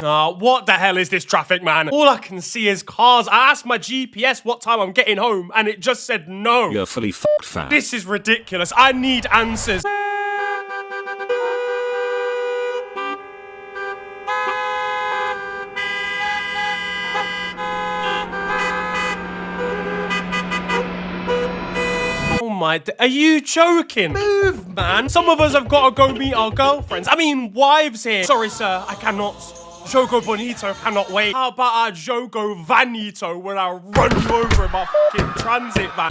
What the hell is this traffic, man? All I can see is cars. I asked my GPS what time I'm getting home, and it just said no. You're fully fucked, fam. This is ridiculous. I need answers. Are you joking? Move, man. Some of us have got to go meet our girlfriends. I mean, wives here. Sorry, sir. I cannot. Jogo Bonito cannot wait. How about our Jogo Vanito when I run you over in my fucking transit van?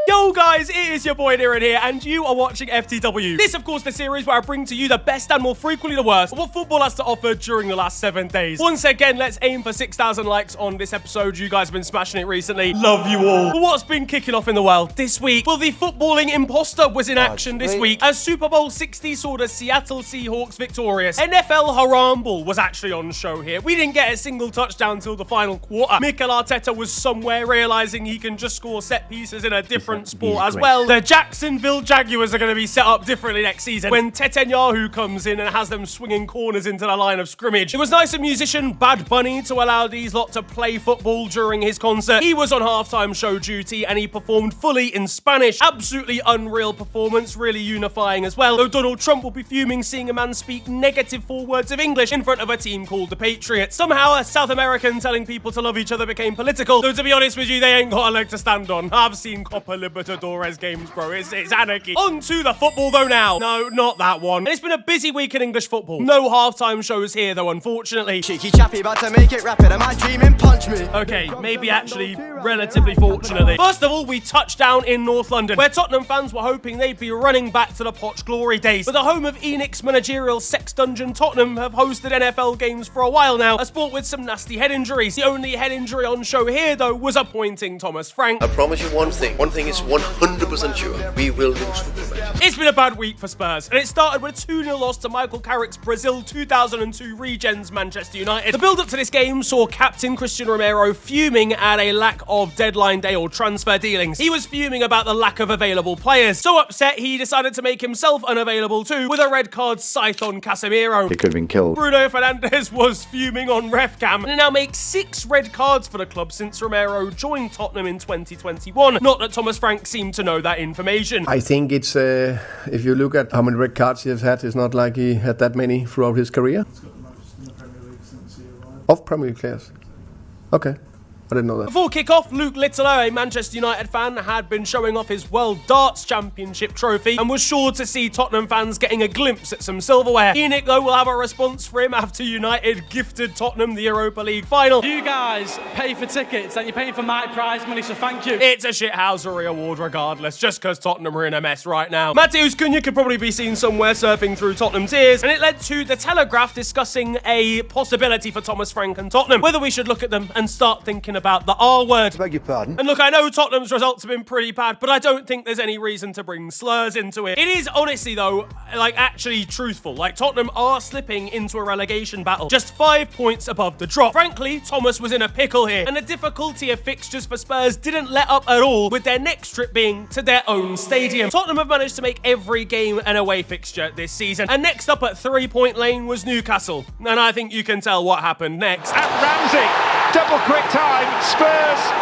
Yo guys, it is your boy Niran here, and you are watching FTW. This, of course, the series where I bring to you the best and more frequently the worst of what football has to offer during the last 7 days. Once again, let's aim for 6,000 likes on this episode. You guys have been smashing it recently. Love you all. But what's been kicking off in the world this week? Well, the footballing imposter was in action this week as Super Bowl 60 saw the Seattle Seahawks victorious. NFL Haramble was actually on show here. We didn't get a single touchdown till the final quarter. Mikel Arteta was somewhere realizing he can just score set pieces in a different sport as well. The Jacksonville Jaguars are going to be set up differently next season when Netanyahu comes in and has them swinging corners into the line of scrimmage. It was nice of musician Bad Bunny to allow these lot to play football during his concert. He was on halftime show duty and he performed fully in Spanish. Absolutely unreal performance, really unifying as well. Though Donald Trump will be fuming seeing a man speak negative 4 words of English in front of a team called the Patriots. Somehow a South American telling people to love each other became political. Though to be honest with you, they ain't got a leg to stand on. I've seen Copa Libertadores games, bro. It's anarchy. On to the football though now. No, not that one. And it's been a busy week in English football. No halftime shows here though, unfortunately. Cheeky chappy about to make it rapid. Am I dreaming? Punch me. Okay, maybe actually relatively fortunately. First of all, we touched down in North London, where Tottenham fans were hoping they'd be running back to the Poch glory days. But the home of Enix's managerial sex dungeon, Tottenham have hosted NFL games for a while now, a sport with some nasty head injuries. The only head injury on show here though was appointing Thomas Frank. I promise you one thing. One thing is 100% sure. We will lose football matches. It's been a bad week for Spurs, and it started with a 2-0 loss to Michael Carrick's Brazil 2002 Regens Manchester United. The build-up to this game saw captain Christian Romero fuming at a lack of deadline day or transfer dealings. He was fuming about the lack of available players. So upset, he decided to make himself unavailable too, with a red card scythe on Casemiro. He could have been killed. Bruno Fernandes was fuming on RefCam, and it now makes 6 red cards for the club since Romero joined Tottenham in 2021. Not that Thomas Frank seemed to know that information. I think it's, if you look at how many red cards he has had, it's not like he had that many throughout his career. Of Premier League players. Okay. I didn't know that. Before kick-off, Luke Littler, a Manchester United fan, had been showing off his World Darts Championship trophy and was sure to see Tottenham fans getting a glimpse at some silverware. ENIC, though, will have a response for him after United gifted Tottenham the Europa League final. You guys pay for tickets and you're paying for my prize money, so thank you. It's a shithousery award regardless, just because Tottenham are in a mess right now. Matheus Cunha could probably be seen somewhere surfing through Tottenham's ears, and it led to The Telegraph discussing a possibility for Thomas Frank and Tottenham, whether we should look at them and start thinking about the R word. Beg your pardon? And look, I know Tottenham's results have been pretty bad, but I don't think there's any reason to bring slurs into it. It is honestly, though, like actually truthful. Like, Tottenham are slipping into a relegation battle, just 5 points above the drop. Frankly, Thomas was in a pickle here, and the difficulty of fixtures for Spurs didn't let up at all, with their next trip being to their own stadium. Tottenham have managed to make every game an away fixture this season, and next up at 3 Point Lane was Newcastle, and I think you can tell what happened next. At Ramsey. Double quick time, Spurs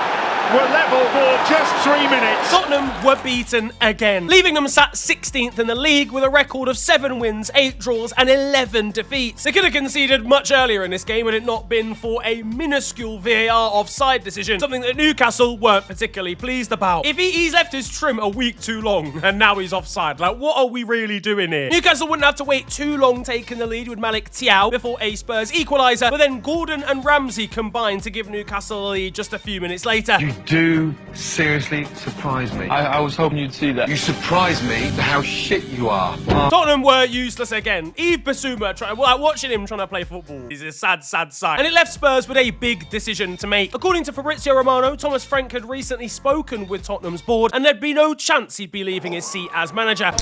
were level for just 3 minutes. Tottenham were beaten again, leaving them sat 16th in the league with a record of 7 wins, 8 draws and 11 defeats. They could have conceded much earlier in this game had it not been for a minuscule VAR offside decision, something that Newcastle weren't particularly pleased about. If he's left his trim a week too long and now he's offside, like what are we really doing here? Newcastle wouldn't have to wait too long taking the lead with Malik Thiaw before a Spurs equaliser, but then Gordon and Ramsey combined to give Newcastle the lead just a few minutes later. You do seriously surprise me. I was hoping you'd see that. You surprise me for how shit you are. Tottenham were useless again. Yves Bissouma, watching him trying to play football is a sad, sad sight. And it left Spurs with a big decision to make. According to Fabrizio Romano, Thomas Frank had recently spoken with Tottenham's board, and there'd be no chance he'd be leaving his seat as manager.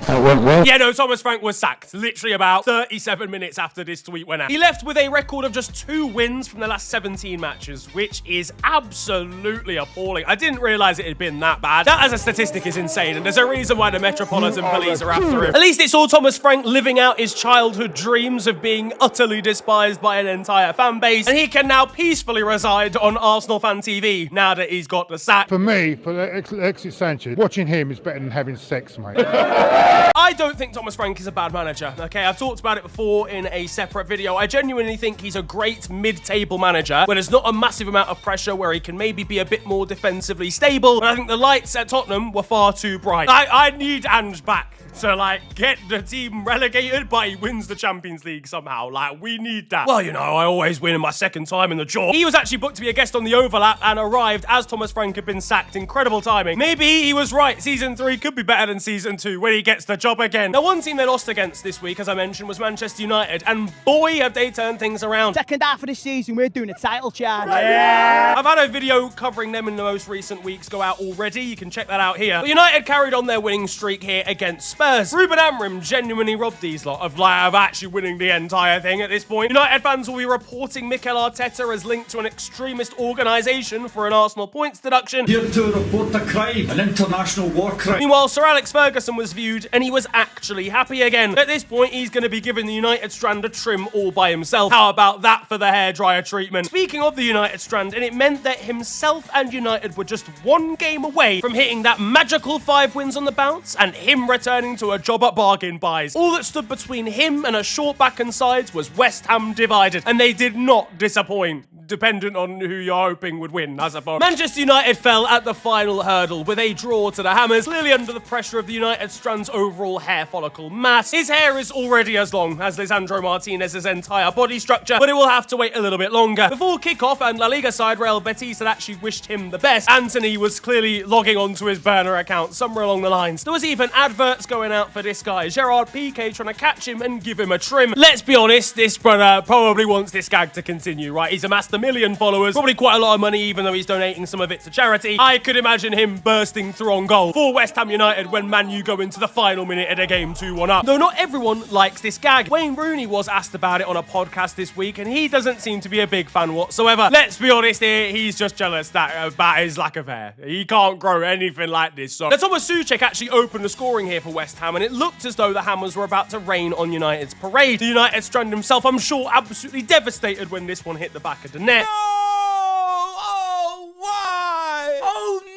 That went well. Yeah, no, Thomas Frank was sacked literally about 37 minutes after this tweet went out. He left with a record of just 2 wins from the last 17 matches, which is absolutely appalling. I didn't realize it had been that bad. That as a statistic is insane, and there's a reason why the Metropolitan Police are after him. At least it saw Thomas Frank living out his childhood dreams of being utterly despised by an entire fan base, and he can now peacefully reside on Arsenal Fan TV now that he's got the sack. For me, for Alexis Sanchez, watching him is better than having sex, mate. I don't think Thomas Frank is a bad manager, okay? I've talked about it before in a separate video. I genuinely think he's a great mid-table manager where there's not a massive amount of pressure, where he can maybe be a bit more defensively stable. But I think the lights at Tottenham were far too bright. I need Ange back to, like, get the team relegated, but he wins the Champions League somehow. Like, we need that. Well, you know, I always win in my second time in the jaw. He was actually booked to be a guest on The Overlap and arrived as Thomas Frank had been sacked. Incredible timing. Maybe he was right. Season 3 could be better than Season 2 when he gets the job again. Now, one team they lost against this week, as I mentioned, was Manchester United, and boy, have they turned things around. Second half of the season, we're doing a title charge. Yeah. I've had a video covering them in the most recent weeks go out already. You can check that out here. But United carried on their winning streak here against Spurs. Ruben Amorim genuinely robbed these lot of actually winning the entire thing at this point. United fans will be reporting Mikel Arteta as linked to an extremist organisation for an Arsenal points deduction. Here to report a crime, an international war crime. Meanwhile, Sir Alex Ferguson was viewed and he was actually happy again. At this point, he's going to be giving the United strand a trim all by himself. How about that for the hairdryer treatment? Speaking of the United strand, and it meant that himself and United were just 1 game away from hitting that magical 5 wins on the bounce and him returning to a job at bargain buys. All that stood between him and a short back and sides was West Ham divided, and they did not disappoint, dependent on who you're hoping would win, I suppose. Manchester United fell at the final hurdle with a draw to the Hammers, clearly under the pressure of the United strand's overall hair follicle mass. His hair is already as long as Lisandro Martinez's entire body structure, but it will have to wait a little bit longer. Before kickoff and La Liga side Real Betis had actually wished him the best, Anthony was clearly logging onto his burner account somewhere along the lines. There was even adverts going out for this guy, Gerard Piqué, trying to catch him and give him a trim. Let's be honest, this brother probably wants this gag to continue, right? He's amassed 1 million followers, probably quite a lot of money, even though he's donating some of it to charity. I could imagine him bursting through on goal for West Ham United when Man U go into the final minute of the game 2-1 up. Though not everyone likes this gag. Wayne Rooney was asked about it on a podcast this week, and he doesn't seem to be a big fan whatsoever. Let's be honest here, he's just jealous about his lack of hair. He can't grow anything like this. So now, Thomas Souček actually opened the scoring here for West Ham, and it looked as though the Hammers were about to rain on United's parade. The United strand himself, I'm sure, absolutely devastated when this one hit the back of the net. Oh, why? Oh, no!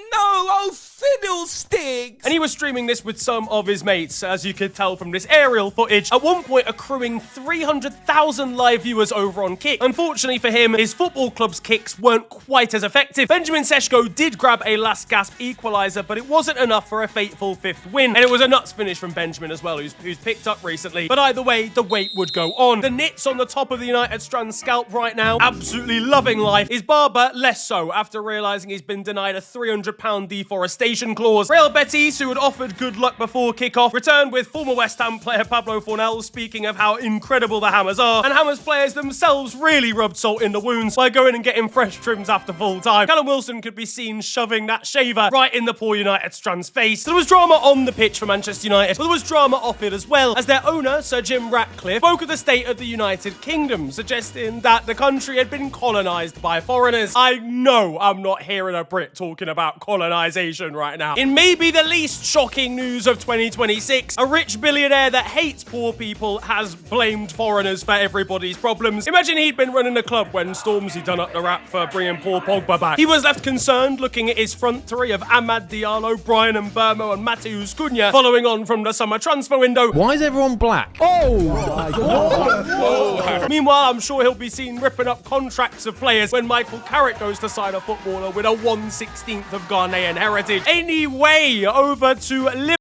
Oh, fiddlesticks! And he was streaming this with some of his mates, as you could tell from this aerial footage, at one point accruing 300,000 live viewers over on Kick. Unfortunately for him, his football club's kicks weren't quite as effective. Benjamin Sesko did grab a last-gasp equaliser, but it wasn't enough for a fateful 5th win. And it was a nuts finish from Benjamin as well, who's picked up recently. But either way, the wait would go on. The nits on the top of the United strand scalp right now, absolutely loving life. His barber, less so, after realising he's been denied a £300 deforestation clause. Real Betis, who had offered good luck before kickoff, returned with former West Ham player Pablo Fornal speaking of how incredible the Hammers are, and Hammers players themselves really rubbed salt in the wounds by going and getting fresh trims after full time. Callum Wilson could be seen shoving that shaver right in the poor United strand's face. So there was drama on the pitch for Manchester United, but there was drama off it as well, as their owner, Sir Jim Ratcliffe, spoke of the state of the United Kingdom, suggesting that the country had been colonised by foreigners. I know I'm not hearing a Brit talking about colonisation right now. In maybe the least shocking news of 2026, a rich billionaire that hates poor people has blamed foreigners for everybody's problems. Imagine he'd been running a club when Stormzy done up the rap for bringing poor Pogba back. He was left concerned looking at his front three of Amad Diallo, Brian Mbeumo and Mateus Cunha, following on from the summer transfer window. Why is everyone black? Oh my God. Meanwhile, I'm sure he'll be seen ripping up contracts of players when Michael Carrick goes to sign a footballer with a 1/16 of Ghanaian heritage. Anyway, over to Liverpool.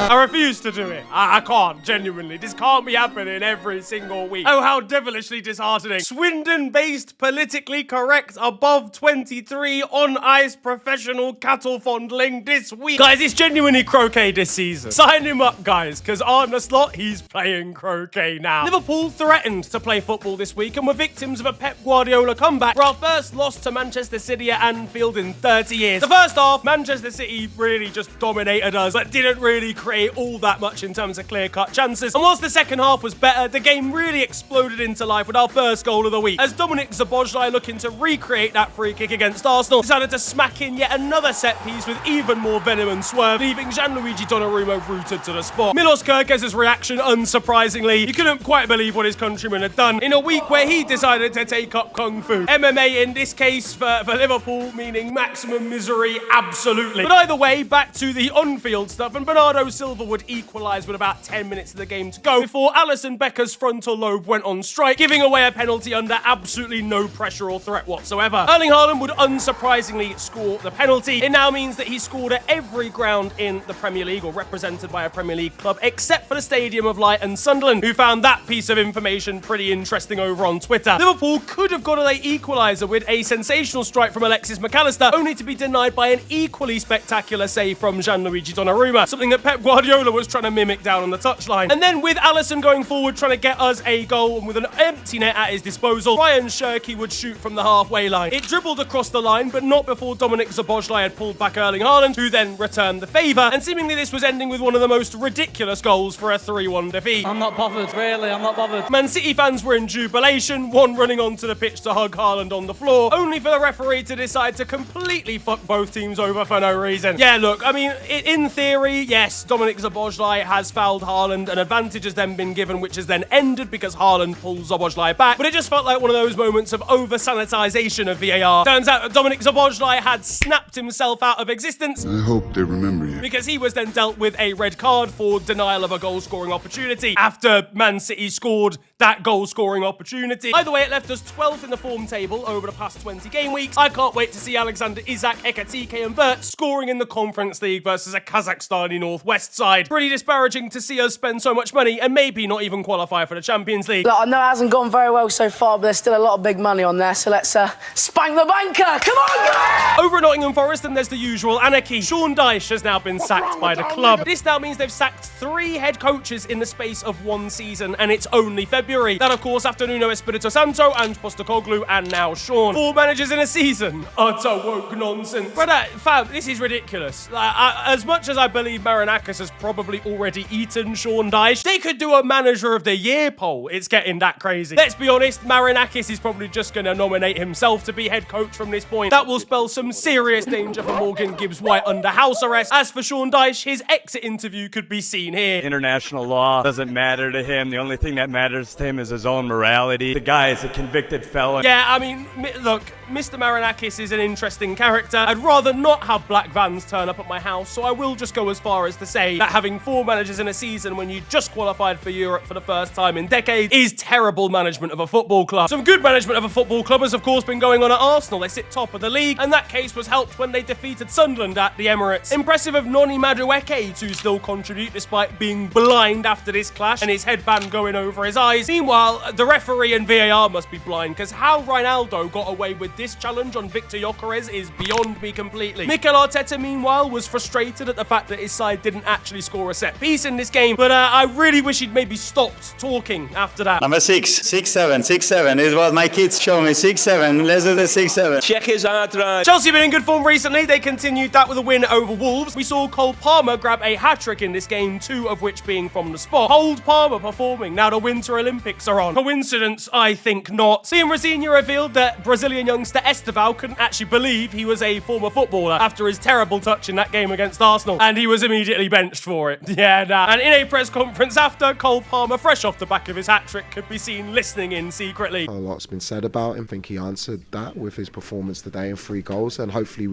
I refuse refuse to do it. I can't, genuinely. This can't be happening every single week. Oh, how devilishly disheartening. Swindon-based, politically correct, above 23, on-ice professional cattle fondling this week. Guys, it's genuinely croquet this season. Sign him up, guys, because Arne Slot, he's playing croquet now. Liverpool threatened to play football this week and were victims of a Pep Guardiola comeback for our first loss to Manchester City at Anfield in 30 years. The first half, Manchester City really just dominated us, but didn't really create all that much in terms of clear-cut chances. And whilst the second half was better, the game really exploded into life with our first goal of the week, as Dominik Szoboszlai, looking to recreate that free kick against Arsenal, decided to smack in yet another set piece with even more venom and swerve, leaving Gianluigi Donnarumma rooted to the spot. Milos Kerkez's reaction, unsurprisingly, he couldn't quite believe what his countryman had done in a week where he decided to take up Kung Fu. MMA in this case for Liverpool, meaning maximum misery, absolutely. But either way, back to the on-field stuff, and Bernardo Silva would equalise with about 10 minutes of the game to go before Alisson Becker's frontal lobe went on strike, giving away a penalty under absolutely no pressure or threat whatsoever. Erling Haaland would unsurprisingly score the penalty. It now means that he scored at every ground in the Premier League, or represented by a Premier League club, except for the Stadium of Light and Sunderland, who found that piece of information pretty interesting over on Twitter. Liverpool could have got a late equaliser with a sensational strike from Alexis McAllister, only to be denied by an equally spectacular save from Gianluigi Donnarumma, something that Pep Guardiola was trying to mimic down on the touchline. And then with Alisson going forward trying to get us a goal, and with an empty net at his disposal, Ryan Shirky would shoot from the halfway line. It dribbled across the line, but not before Dominik Szoboszlai had pulled back Erling Haaland, who then returned the favour, and seemingly this was ending with one of the most ridiculous goals for a 3-1 defeat. I'm not bothered, really, I'm not bothered. Man City fans were in jubilation, one running onto the pitch to hug Haaland on the floor, only for the referee to decide to completely fuck both teams over for no reason. Yeah, look, I mean, in theory, yes, Dominik Szoboszlai has fouled Haaland, an advantage has then been given, which has then ended because Haaland pulls Szoboszlai back, but it just felt like one of those moments of over-sanitisation of VAR. Turns out that Dominik Szoboszlai had snapped himself out of existence. I hope they remember you. Because he was then dealt with a red card for denial of a goal-scoring opportunity after Man City scored that goal-scoring opportunity. Either way, it left us 12th in the form table over the past 20 game weeks. I can't wait to see Alexander Isak, Ekatike and Vert scoring in the Conference League versus a Kazakhstani Northwest side. Pretty disparaging to see us spend so much money and maybe not even qualify for the Champions League. Look, I know it hasn't gone very well so far, but there's still a lot of big money on there, so let's spank the banker! Come on, guys! Over at Nottingham Forest, and there's the usual anarchy. Sean Dyche has now been sacked by the club. This now means they've sacked 3 head coaches in the space of 1 season, and it's only February. That, of course, after Nuno Espirito Santo and Postecoglou, and now Sean. 4 managers in a season. Utter woke nonsense. Brother, fam, this is ridiculous. As much as I believe Marinakis has probably already eaten Sean Dyche, they could do a Manager of the Year poll. It's getting that crazy. Let's be honest, Marinakis is probably just going to nominate himself to be head coach from this point. That will spell some serious danger for Morgan Gibbs-White under house arrest. As for Sean Dyche, his exit interview could be seen here. International law doesn't matter to him. The only thing that matters to him is his own morality. The guy is a convicted felon. Yeah, I mean, look, Mr. Marinakis is an interesting character. I'd rather not have black vans turn up at my house, so I will just go as far as to say that having 4 managers in a season when you just qualified for Europe for the first time in decades is terrible management of a football club. Some good management of a football club has, of course, been going on at Arsenal. They sit top of the league, and that case was helped when they defeated Sunderland at the Emirates. Impressive of Noni Madueke to still contribute despite being blind after this clash and his headband going over his eyes. Meanwhile, the referee and VAR must be blind, because how Ronaldo got away with this challenge on Victor Gyökeres is beyond me completely. Mikel Arteta, meanwhile, was frustrated at the fact that his side didn't actually score a set piece in this game, but I really wish he'd maybe stopped talking after that. Number 6, 6-7, 6-7 is what my kids show me. 6-7, let's do the 6-7. Check his outright. Chelsea been in good form recently. They continued that with a win over Wolves. We saw Cole Palmer grab a hat-trick in this game, 2 of which being from the spot. Hold Palmer performing now the Winter Olympics are on. Coincidence? I think not. Liam Rosenior revealed that Brazilian youngster Esteval couldn't actually believe he was a former footballer after his terrible touch in that game against Arsenal, and he was immediately benched for it. Yeah, nah. And in a press conference after, Cole Palmer, fresh off the back of his hat-trick, could be seen listening in secretly. A lot's been said about him. I think he answered that with his performance today and 3 goals, and hopefully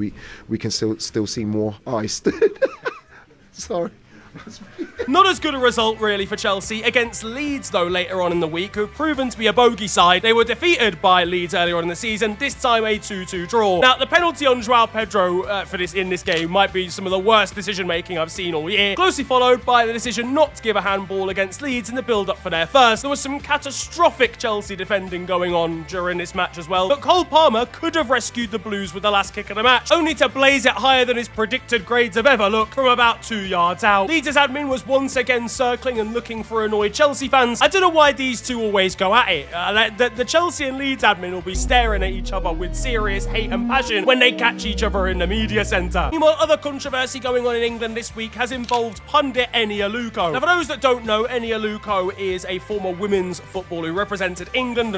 we can still see more ice. Sorry. Not as good a result, really, for Chelsea against Leeds, though, later on in the week, who have proven to be a bogey side. They were defeated by Leeds earlier on in the season, this time a 2-2 draw. Now, the penalty on João Pedro in this game might be some of the worst decision-making I've seen all year, closely followed by the decision not to give a handball against Leeds in the build-up for their first. There was some catastrophic Chelsea defending going on during this match as well, but Cole Palmer could have rescued the Blues with the last kick of the match, only to blaze it higher than his predicted grades have ever looked from about 2 yards out. Leeds' admin was once again circling and looking for annoyed Chelsea fans. I don't know why these two always go at it. The Chelsea and Leeds admin will be staring at each other with serious hate and passion when they catch each other in the media centre. Meanwhile, other controversy going on in England this week has involved pundit Eni Aluko. Now, for those that don't know, Eni Aluko is a former women's footballer who represented England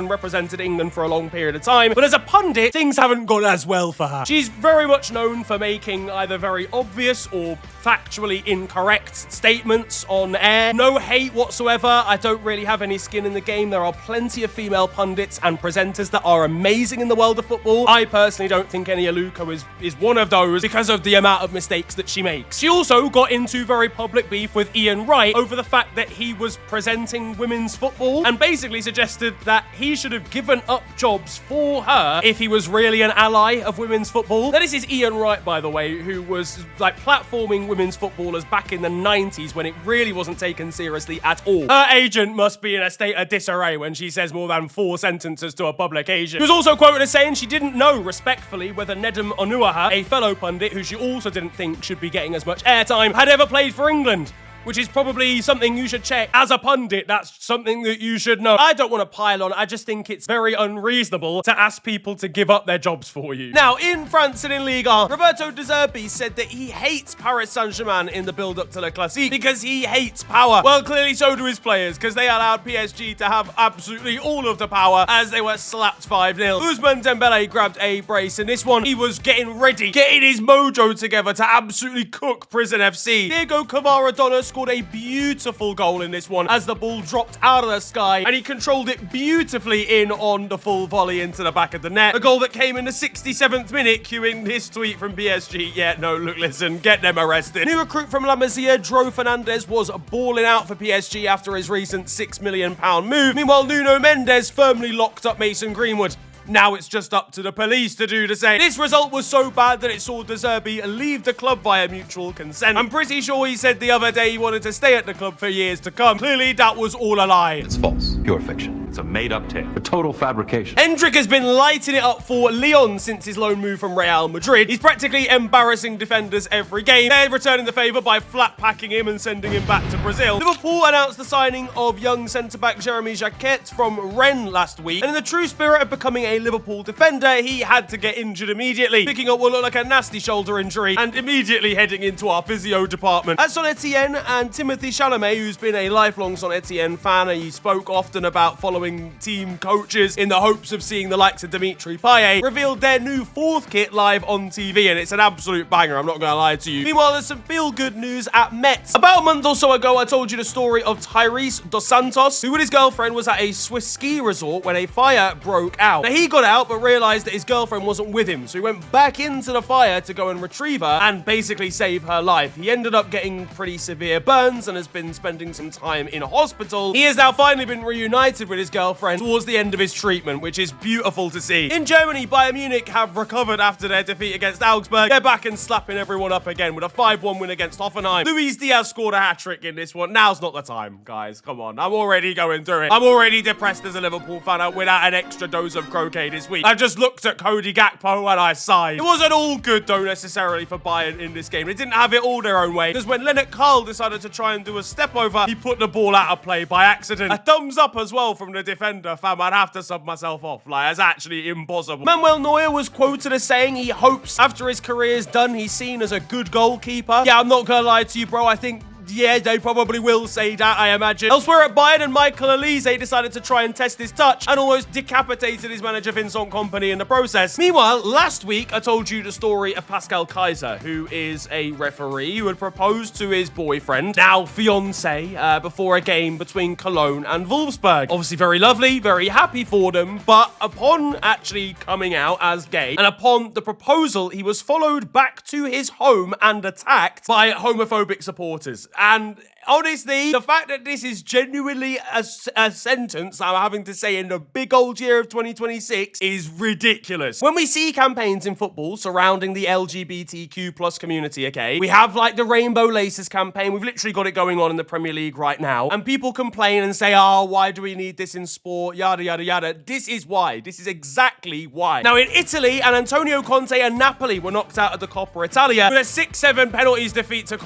for a long period of time, but as a pundit, things haven't gone as well for her. She's very much known for making either very obvious or factually incorrect statements on air. No hate whatsoever. I don't really have any skin in the game. There are plenty of female pundits and presenters that are amazing in the world of football. I personally don't think Eni Aluko is one of those because of the amount of mistakes that she makes. She also got into very public beef with Ian Wright over the fact that he was presenting women's football and basically suggested that he should have given up jobs for her if he was really an ally of women's football. Now, this is Ian Wright, by the way, who was like platforming women's footballers back in the 90s when it really wasn't taken seriously at all. Her agent must be in a state of disarray when she says more than 4 sentences to a publication. She was also quoted as saying she didn't know, respectfully, whether Nedum Onuaha, a fellow pundit who she also didn't think should be getting as much airtime, had ever played for England. Which is probably something you should check. As a pundit, that's something that you should know. I don't want to pile on. I just think it's very unreasonable to ask people to give up their jobs for you. Now, in France and in Ligue 1, Roberto De Zerbi said that he hates Paris Saint-Germain in the build-up to Le Classique because he hates power. Well, clearly so do his players, because they allowed PSG to have absolutely all of the power as they were slapped 5-0. Ousmane Dembele grabbed a brace in this one. He was getting ready, getting his mojo together to absolutely cook Prison FC. Diego Cavaradonna scored a beautiful goal in this one as the ball dropped out of the sky and he controlled it beautifully in on the full volley into the back of the net. A goal that came in the 67th minute, cueing this tweet from PSG. Yeah, no, look, listen, get them arrested. New recruit from La Masia, Dro Fernandez, was balling out for PSG after his recent £6 million move. Meanwhile, Nuno Mendes firmly locked up Mason Greenwood. Now it's just up to the police to do the same. This result was so bad that it saw De Zerbi leave the club via mutual consent. I'm pretty sure he said the other day he wanted to stay at the club for years to come. Clearly, that was all a lie. It's false. Pure fiction. It's a made-up tale. A total fabrication. Hendrick has been lighting it up for Lyon since his loan move from Real Madrid. He's practically embarrassing defenders every game. They're returning the favour by flat-packing him and sending him back to Brazil. Liverpool announced the signing of young centre-back Jeremy Jacquet from Rennes last week. And in the true spirit of becoming a Liverpool defender, he had to get injured immediately, picking up what looked like a nasty shoulder injury and immediately heading into our physio department. At Saint-Etienne, and Timothy Chalamet, who's been a lifelong Saint-Etienne fan, and he spoke often about following team coaches in the hopes of seeing the likes of Dimitri Payet, revealed their new 4th kit live on TV, and it's an absolute banger, I'm not going to lie to you. Meanwhile, there's some feel-good news at Metz. About a month or so ago, I told you the story of Tyrese Dos Santos, who with his girlfriend was at a Swiss ski resort when a fire broke out. Now, he got out but realised that his girlfriend wasn't with him, so he went back into the fire to go and retrieve her and basically save her life. He ended up getting pretty severe burns and has been spending some time in hospital. He has now finally been reunited with his girlfriend towards the end of his treatment, which is beautiful to see. In Germany, Bayern Munich have recovered after their defeat against Augsburg. They're back and slapping everyone up again with a 5-1 win against Hoffenheim. Luis Diaz scored a hat-trick in this one. Now's not the time, guys. Come on. I'm already going through it. I'm already depressed as a Liverpool fan without an extra dose of croquet this week. I just looked at Cody Gakpo and I sighed. It wasn't all good, though, necessarily for Bayern in this game. They didn't have it all their own way, because when Lennart Karl decided to try and do a step over, he put the ball out of play by accident. A thumbs up as well from the defender, fam. I'd have to sub myself off. Like, it's actually impossible. Manuel Neuer was quoted as saying he hopes after his career is done, he's seen as a good goalkeeper. Yeah, I'm not gonna lie to you, bro. I think yeah, they probably will say that, I imagine. Elsewhere at Bayern, and Michael Olise decided to try and test his touch and almost decapitated his manager Vincent Kompany in the process. Meanwhile, last week I told you the story of Pascal Kaiser, who is a referee who had proposed to his boyfriend, now fiance, before a game between Cologne and Wolfsburg. Obviously very lovely, very happy for them, but upon actually coming out as gay, and upon the proposal, he was followed back to his home and attacked by homophobic supporters. And honestly, the fact that this is genuinely a sentence I'm having to say in the big old year of 2026 is ridiculous. When we see campaigns in football surrounding the LGBTQ plus community, okay, we have like the Rainbow Laces campaign. We've literally got it going on in the Premier League right now. And people complain and say, oh, why do we need this in sport? Yada, yada, yada. This is why. This is exactly why. Now, in Italy, and Antonio Conte and Napoli were knocked out of the Coppa Italia with a 6-7 penalties defeat to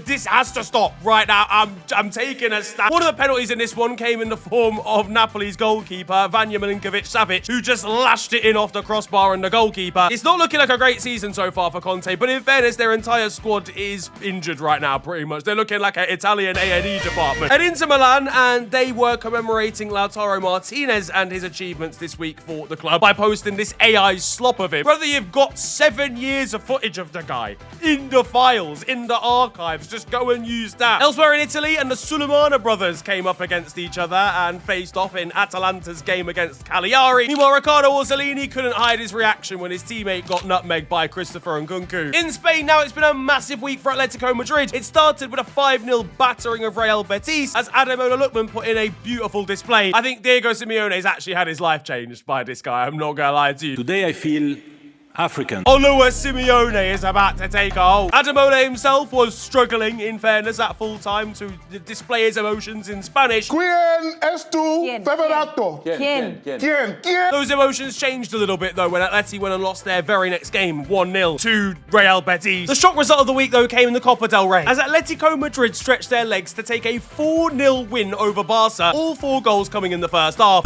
this has to stop right now. I'm taking a stand. One of the penalties in this one came in the form of Napoli's goalkeeper, Vanja Milinkovic-Savic, who just lashed it in off the crossbar and the goalkeeper. It's not looking like a great season so far for Conte, but in fairness, their entire squad is injured right now, pretty much. They're looking like an Italian A&E department. And Inter Milan, and they were commemorating Lautaro Martinez and his achievements this week for the club by posting this AI slop of him. Brother, you've got 7 years of footage of the guy in the files, in the archives. Just go and use that. Elsewhere in Italy, and the Sulemana brothers came up against each other and faced off in Atalanta's game against Cagliari. Meanwhile, Riccardo Orsolini couldn't hide his reaction when his teammate got nutmegged by Christopher Nkunku. In Spain now, it's been a massive week for Atletico Madrid. It started with a 5-0 battering of Real Betis as Ademola Lookman put in a beautiful display. I think Diego Simeone's actually had his life changed by this guy, I'm not gonna lie to you. Today I feel African. Olua Simeone is about to take a hold. Ademola himself was struggling, in fairness, at full time to display his emotions in Spanish. ¿Quién es tu favorito? ¿Quién? Those emotions changed a little bit, though, when Atleti went and lost their very next game, 1-0 to Real Betis. The shock result of the week, though, came in the Copa del Rey, as Atletico Madrid stretched their legs to take a 4-0 win over Barca, all 4 goals coming in the first half.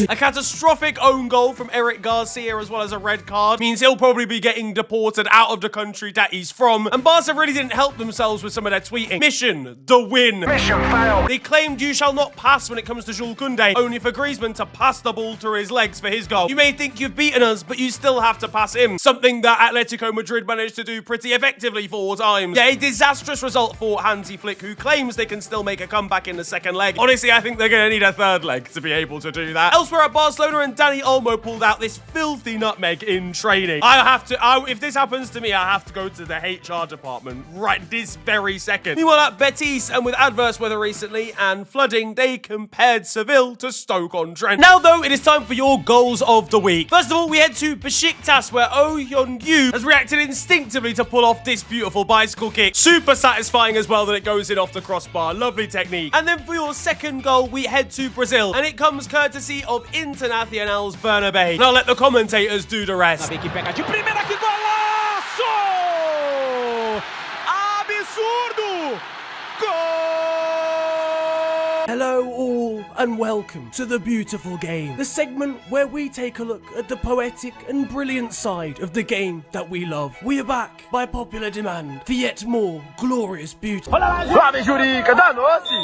A catastrophic own goal from Eric Garcia, as well as a red card, means he'll probably be getting deported out of the country that he's from. And Barca really didn't help themselves with some of their tweeting. Mission, the win. Mission failed. They claimed you shall not pass when it comes to Jules Koundé, only for Griezmann to pass the ball through his legs for his goal. You may think you've beaten us, but you still have to pass him. Something that Atletico Madrid managed to do pretty effectively 4 times. Yeah, a disastrous result for Hansi Flick, who claims they can still make a comeback in the second leg. Honestly, I think they're going to need a third leg to be able to do that. Elsewhere at Barcelona, and Dani Olmo pulled out this filthy nutmeg in training. If this happens to me, I have to go to the HR department right this very second. Meanwhile, at Betis, and with adverse weather recently and flooding, they compared Seville to Stoke-on-Trent. Now, though, it is time for your goals of the week. First of all, we head to Besiktas, where Oh Hyun-gyu has reacted instinctively to pull off this beautiful bicycle kick. Super satisfying as well that it goes in off the crossbar. Lovely technique. And then for your second goal, we head to Brazil, and it comes courtesy of Internacional's Bernabé. Now let the commentators do the rest. Primeira que golaço! Absurdo! Hello all and welcome to The Beautiful Game, the segment where we take a look at the poetic and brilliant side of the game that we love. We are back by popular demand for yet more glorious beauty. Suave, Jurica, danou-se!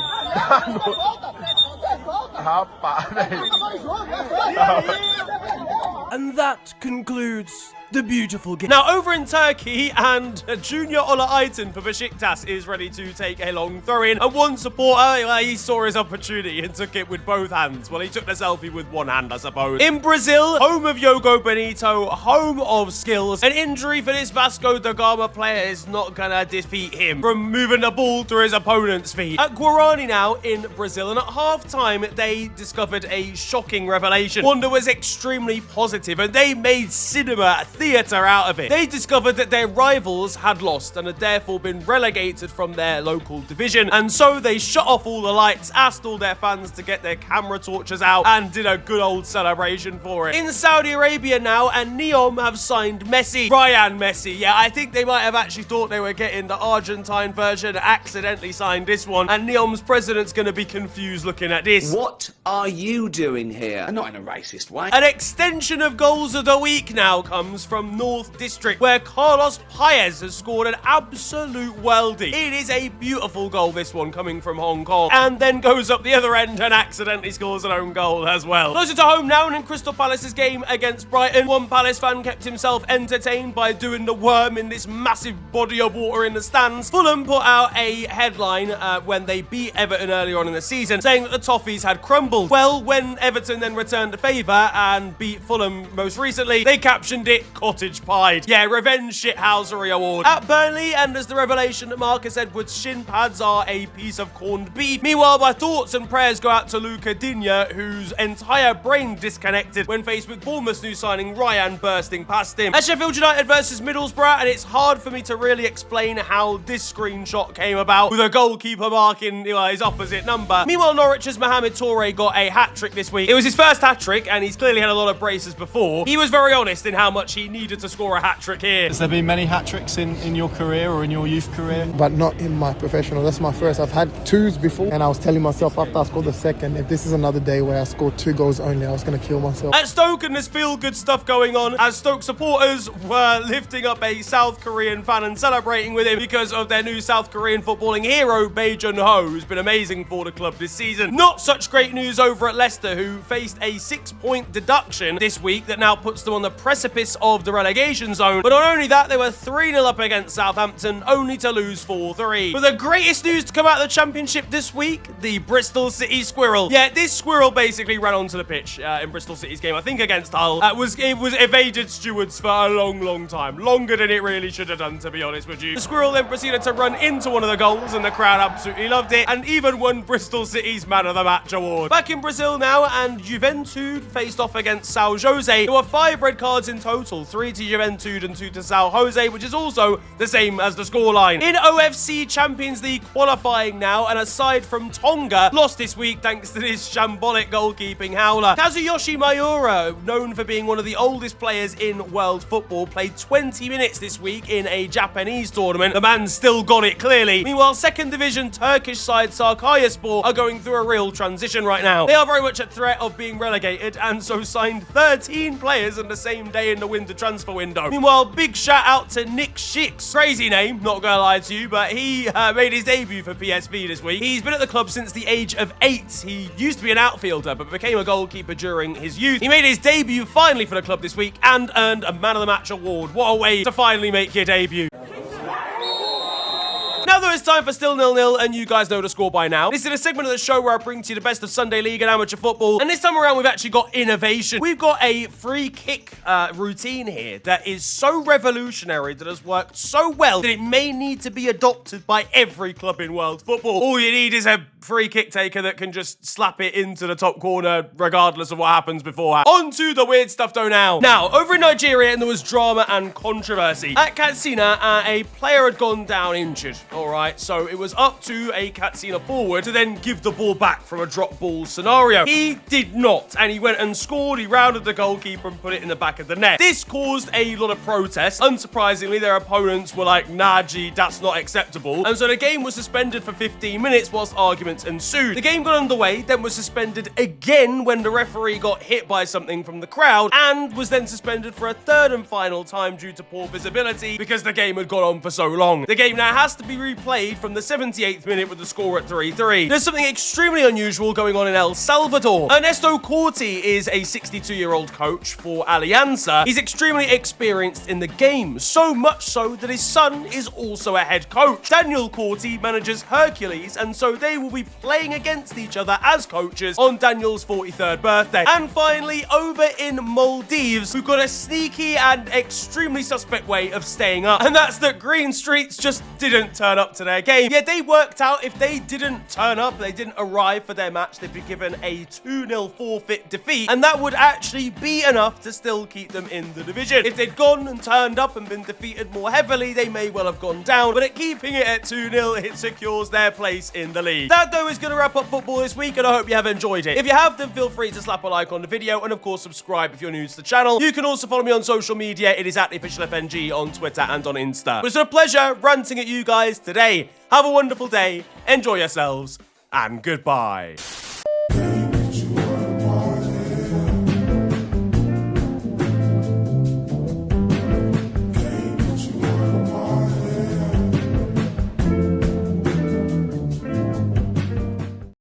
And that concludes The Beautiful Game. Now, over in Turkey, and Junior Ola Ayton for Besiktas is ready to take a long throw-in. And one supporter, he saw his opportunity and took it with both hands. Well, he took the selfie with one hand, I suppose. In Brazil, home of Yogo Benito, home of skills, an injury for this Vasco da Gama player is not gonna defeat him from moving the ball through his opponent's feet. At Guarani now in Brazil, and at half-time, they discovered a shocking revelation. One that was extremely positive, and they made cinema theatre out of it. They discovered that their rivals had lost and had therefore been relegated from their local division, and so they shut off all the lights, asked all their fans to get their camera torches out, and did a good old celebration for it. In Saudi Arabia now, and NEOM have signed Messi. Ryan Messi. Yeah, I think they might have actually thought they were getting the Argentine version, accidentally signed this one, and NEOM's president's going to be confused looking at this. What are you doing here? And not in a racist way. An extension of goals of the week now comes from North District, where Carlos Paez has scored an absolute worldie. It is a beautiful goal, this one, coming from Hong Kong, and then goes up the other end and accidentally scores an own goal as well. Closer to home now, and in Crystal Palace's game against Brighton, one Palace fan kept himself entertained by doing the worm in this massive body of water in the stands. Fulham put out a headline when they beat Everton earlier on in the season, saying that the Toffees had crumbled. Well, when Everton then returned the favour and beat Fulham most recently, they captioned it cottage pied. Yeah, revenge shithousery award. At Burnley, and as the revelation that Marcus Edwards' shin pads are a piece of corned beef. Meanwhile, my thoughts and prayers go out to Luca Digne, whose entire brain disconnected when faced with Bournemouth's new signing Ryan bursting past him. At Sheffield United versus Middlesbrough, and it's hard for me to really explain how this screenshot came about, with a goalkeeper marking his opposite number. Meanwhile, Norwich's Mohamed Toure got a hat-trick this week. It was his first hat-trick, and he's clearly had a lot of braces before. He was very honest in how much he needed to score a hat-trick here. Has there been many hat-tricks in your career or in your youth career? But not in my professional. That's my first. I've had twos before, and I was telling myself after I scored the second, if this is another day where I scored 2 goals only, I was going to kill myself. At Stoke, and there's feel-good stuff going on, as Stoke supporters were lifting up a South Korean fan and celebrating with him because of their new South Korean footballing hero, Bae Jun-ho, who's been amazing for the club this season. Not such great news over at Leicester, who faced a 6-point deduction this week that now puts them on the precipice of the relegation zone. But not only that, they were 3-0 up against Southampton, only to lose 4-3. But the greatest news to come out of the Championship this week, the Bristol City Squirrel. Yeah, this squirrel basically ran onto the pitch in Bristol City's game, I think against Hull. It was evaded stewards for a long time. Longer than it really should have done, to be honest with you. The squirrel then proceeded to run into one of the goals, and the crowd absolutely loved it, and even won Bristol City's Man of the Match award. Back in Brazil now, and Juventude faced off against São José. There were 5 red cards in total, 3 to Juventude and 2 to São José, which is also the same as the scoreline. In OFC Champions League qualifying now, and aside from Tonga, lost this week thanks to this shambolic goalkeeping howler. Kazuyoshi Miura, known for being one of the oldest players in world football, played 20 minutes this week in a Japanese tournament. The man's still got it, clearly. Meanwhile, second division Turkish side Sarkayaspor are going through a real transition right now. They are very much at threat of being relegated, and so signed 13 players on the same day in the winter transfer window. Meanwhile, big shout out to Nick Schicks. Crazy name, not gonna lie to you, but he made his debut for PSV this week. He's been at the club since the age of 8. He used to be an outfielder, but became a goalkeeper during his youth. He made his debut finally for the club this week and earned a Man of the Match award. What a way to finally make your debut. Now though, it's time for Still 0-0, and you guys know the score by now. This is a segment of the show where I bring to you the best of Sunday League and amateur football, and this time around we've actually got innovation. We've got a free kick routine here that is so revolutionary, that has worked so well, that it may need to be adopted by every club in world football. All you need is a free kick taker that can just slap it into the top corner regardless of what happens beforehand. On to the weird stuff though now. Now, over in Nigeria, and there was drama and controversy. At Katsina, a player had gone down injured. Alright, so it was up to a Katsina forward to then give the ball back from a drop ball scenario. He did not, and he went and scored. He rounded the goalkeeper and put it in the back of the net. This caused a lot of protests. Unsurprisingly, their opponents were like, nah, gee, that's not acceptable. And so the game was suspended for 15 minutes whilst arguments ensued. The game got underway, then was suspended again when the referee got hit by something from the crowd, and was then suspended for a third and final time due to poor visibility because the game had gone on for so long. The game now has to be replayed from the 78th minute with the score at 3-3. There's something extremely unusual going on in El Salvador. Ernesto Corti is a 62-year-old coach for Alianza. He's extremely experienced in the game, so much so that his son is also a head coach. Daniel Corti manages Hercules, and so they will be playing against each other as coaches on Daniel's 43rd birthday. And finally, over in Maldives, we've got a sneaky and extremely suspect way of staying up, and that's that Green Streets just didn't turn up to their game. Yeah, they worked out if they didn't turn up, they didn't arrive for their match, they'd be given a 2-0 forfeit defeat, and that would actually be enough to still keep them in the division. If they'd gone and turned up and been defeated more heavily, they may well have gone down, but at keeping it at 2-0, it secures their place in the league. That though is going to wrap up football this week, and I hope you have enjoyed it. If you have, then feel free to slap a like on the video, and of course subscribe if you're new to the channel. You can also follow me on social media. It is at @officialfng on Twitter and on Insta. It's been a pleasure ranting at you guys today. Have a wonderful day, enjoy yourselves, and goodbye.